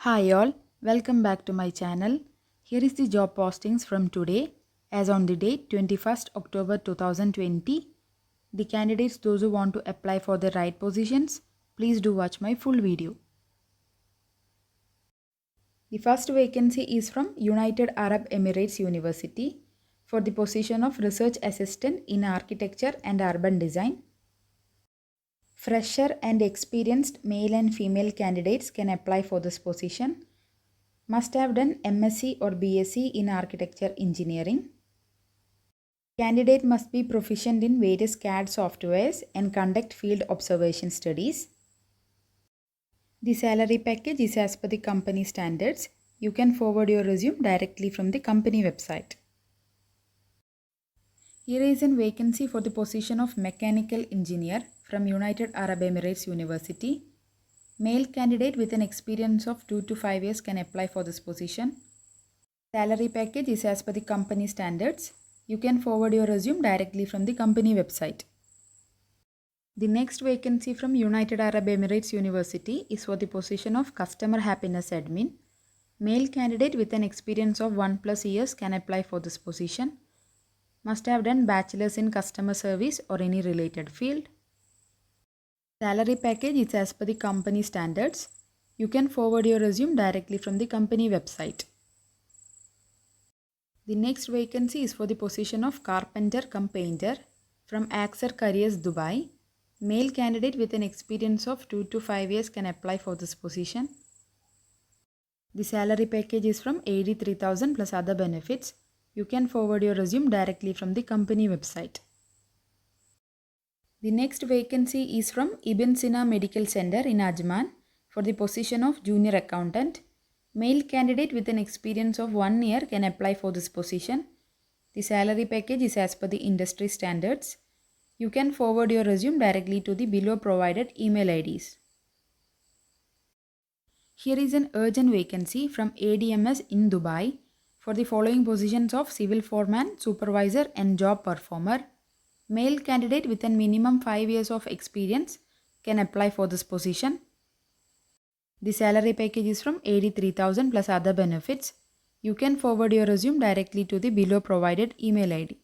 Hi all, welcome back to my channel. Here is the job postings from today as on the date 21st October 2020. The candidates, those who want to apply for the right positions, please do watch my full video. The first vacancy is from United Arab Emirates University for the position of Research Assistant in Architecture and Urban Design. Fresher and experienced male and female candidates can apply for this position. Must have done MSc or BSc in Architecture Engineering. Candidate must be proficient in various CAD softwares and conduct field observation studies. The salary package is as per the company standards. You can forward your resume directly from the company website. Here is a vacancy for the position of Mechanical Engineer from United Arab Emirates University. Male candidate with an experience of 2 to 5 years can apply for this position. Salary package is as per the company standards. You can forward your resume directly from the company website. The next vacancy from United Arab Emirates University is for the position of Customer Happiness Admin. Male candidate with an experience of 1+ years can apply for this position. Must have done bachelor's in customer service or any related field. Salary package is as per the company standards. You can forward your resume directly from the company website. The next vacancy is for the position of Carpenter cum Painter from Axer Careers Dubai. Male candidate with an experience of 2 to 5 years can apply for this position. The salary package is from 83,000 plus other benefits. You can forward your resume directly from the company website. The next vacancy is from Ibn Sina Medical Center in Ajman for the position of Junior Accountant. Male candidate with an experience of 1 year can apply for this position. The salary package is as per the industry standards. You can forward your resume directly to the below provided email IDs. Here is an urgent vacancy from ADMS in Dubai for the following positions of Civil Foreman, Supervisor and Job Performer. Male candidate with a minimum 5 years of experience can apply for this position. The salary package is from 83,000 plus other benefits. You can forward your resume directly to the below provided email ID.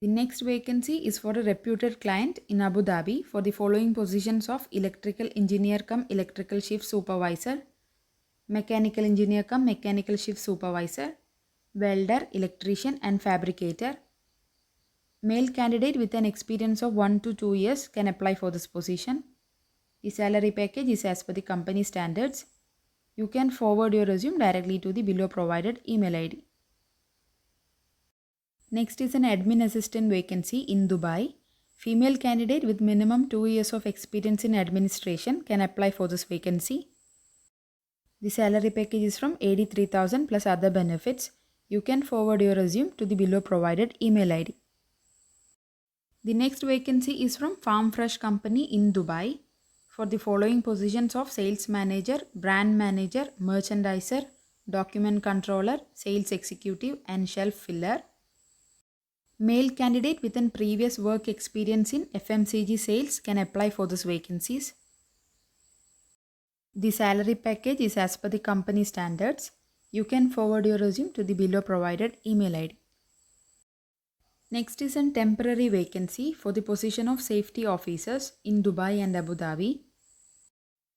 The next vacancy is for a reputed client in Abu Dhabi for the following positions of Electrical Engineer cum Electrical Shift Supervisor, Mechanical Engineer cum Mechanical Shift Supervisor, Welder, Electrician and Fabricator. Male candidate with an experience of 1 to 2 years can apply for this position. The salary package is as per the company standards. You can forward your resume directly to the below provided email ID. Next is an admin assistant vacancy in Dubai. Female candidate with minimum 2 years of experience in administration can apply for this vacancy. The salary package is from 83,000 plus other benefits. You can forward your resume to the below provided email ID. The next vacancy is from Farm Fresh Company in Dubai for the following positions of Sales Manager, Brand Manager, Merchandiser, Document Controller, Sales Executive and Shelf Filler. Male candidate with an previous work experience in FMCG sales can apply for these vacancies. The salary package is as per the company standards. You can forward your resume to the below provided email ID. Next is a temporary vacancy for the position of safety officers in Dubai and Abu Dhabi.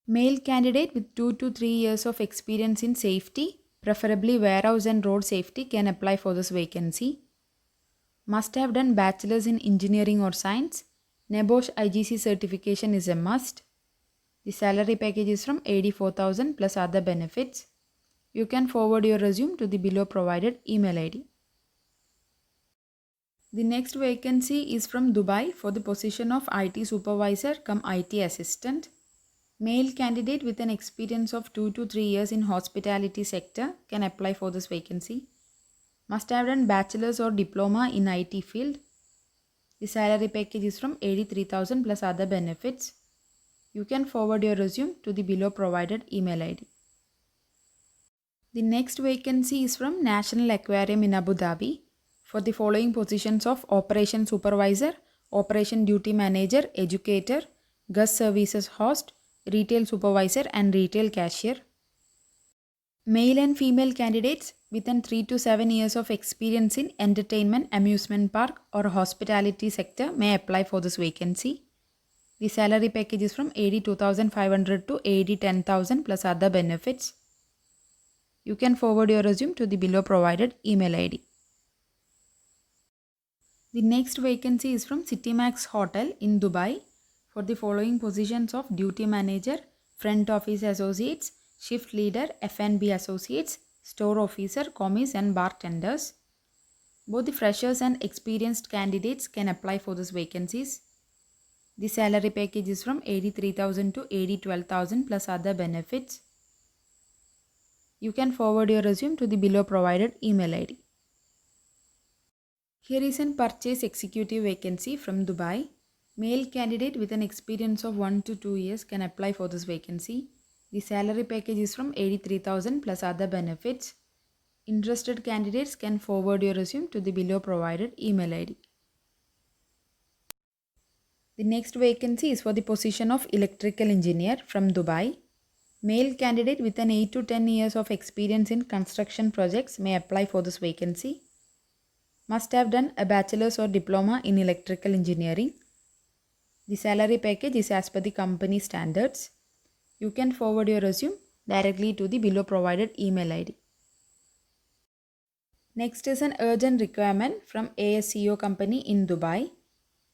Male candidate with 2 to 3 years of experience in safety, preferably warehouse and road safety, can apply for this vacancy. Must have done bachelor's in engineering or science. NEBOSH IGC certification is a must. The salary package is from 84,000 plus other benefits. You can forward your resume to the below provided email ID. The next vacancy is from Dubai for the position of IT Supervisor cum IT Assistant. Male candidate with an experience of 2 to 3 years in hospitality sector can apply for this vacancy. Must have done bachelor's or diploma in IT field. The salary package is from 83,000 plus other benefits. You can forward your resume to the below provided email ID. The next vacancy is from National Aquarium in Abu Dhabi for the following positions of Operation Supervisor, Operation Duty Manager, Educator, Guest Services Host, retail supervisor and retail cashier. Male and female candidates within 3 to 7 years of experience in entertainment, amusement park or hospitality sector may apply for this vacancy. The salary package is from 82,500 to 10,000 plus other benefits. You can forward your resume to the below provided email ID. The next vacancy is from Citymax Hotel in Dubai for the following positions of duty manager, front office associates, shift leader, F&B associates, store officer, commis and bartenders. Both the freshers and experienced candidates can apply for these vacancies. The salary package is from 83,000 to 12,000 plus other benefits. You can forward your resume to the below provided email ID. Here is an purchase executive vacancy from Dubai. Male candidate with an experience of 1 to 2 years can apply for this vacancy. The salary package is from 83,000 plus other benefits. Interested candidates can forward your resume to the below provided email ID. The next vacancy is for the position of electrical engineer from Dubai. Male candidate with an 8 to 10 years of experience in construction projects may apply for this vacancy. Must have done a bachelor's or diploma in electrical engineering. The salary package is as per the company standards. You can forward your resume directly to the below provided email ID. Next is an urgent requirement from ASCO company in Dubai.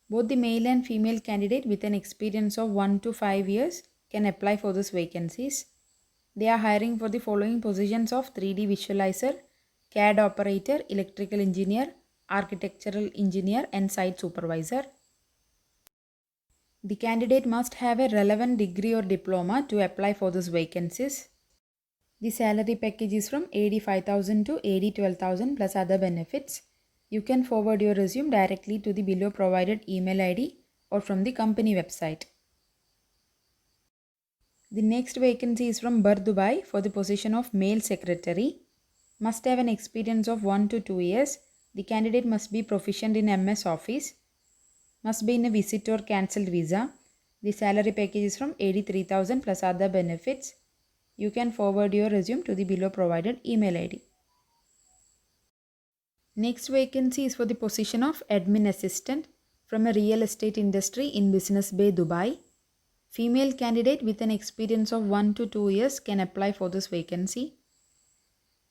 Both the male and female candidate with an experience of 1 to 5 years can apply for these vacancies. They are hiring for the following positions of 3D visualizer, CAD operator, electrical engineer, architectural engineer and site supervisor. The candidate must have a relevant degree or diploma to apply for these vacancies. The salary package is from 85,000 to 12,000 plus other benefits. You can forward your resume directly to the below provided email ID or from the company website. The next vacancy is from Bur Dubai for the position of male secretary. Must have an experience of 1 to 2 years. The candidate must be proficient in MS Office. Must be in a visit or cancelled visa. The salary package is from 83,000 plus other benefits. You can forward your resume to the below provided email ID. Next vacancy is for the position of admin assistant from a real estate industry in Business Bay, Dubai. Female candidate with an experience of 1 to 2 years can apply for this vacancy.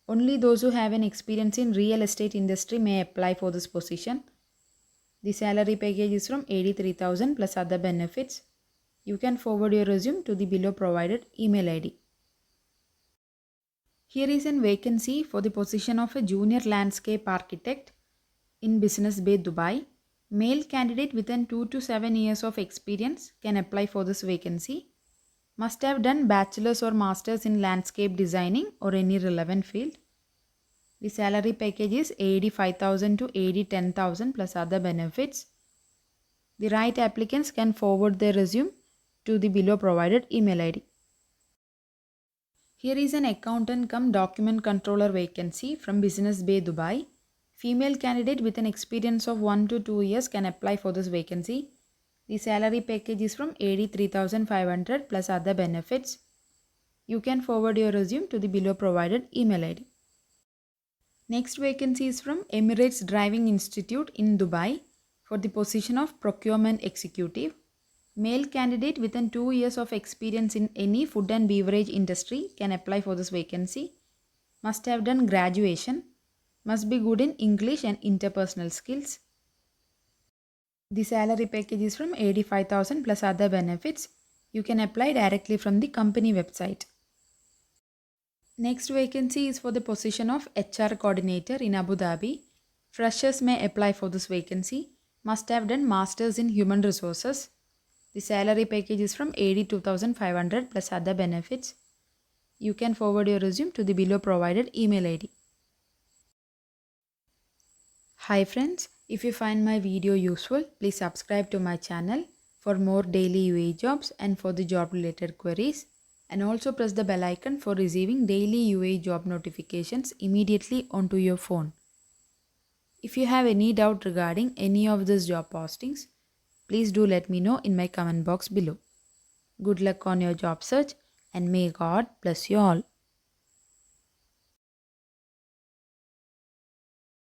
Only those who have an experience in real estate industry may apply for this position. The salary package is from 83,000 plus other benefits. You can forward your resume to the below provided email ID. Here is a vacancy for the position of a junior landscape architect in Business Bay, Dubai. Male candidate within 2 to 7 years of experience can apply for this vacancy. Must have done bachelor's or master's in landscape designing or any relevant field. The salary package is 85,000 to 10,000 plus other benefits. The right applicants can forward their resume to the below provided email ID. Here is an accountant cum document controller vacancy from Business Bay, Dubai. Female candidate with an experience of 1 to 2 years can apply for this vacancy. The salary package is from 83,500 plus other benefits. You can forward your resume to the below provided email ID. Next vacancy is from Emirates Driving Institute in Dubai for the position of procurement executive. Male candidate within 2 years of experience in any food and beverage industry can apply for this vacancy. Must have done graduation. Must be good in English and interpersonal skills. The salary package is from 85,000 plus other benefits. You can apply directly from the company website. Next vacancy is for the position of HR coordinator in Abu Dhabi. Freshers may apply for this vacancy. Must have done masters in human resources. The salary package is from 82,500 plus other benefits. You can forward your resume to the below provided email ID. Hi friends, if you find my video useful, please subscribe to my channel for more daily UAE jobs and for the job related queries, and also press the bell icon for receiving daily UAE job notifications immediately onto your phone. If you have any doubt regarding any of these job postings, please do let me know in my comment box below. Good luck on your job search and may God bless you all.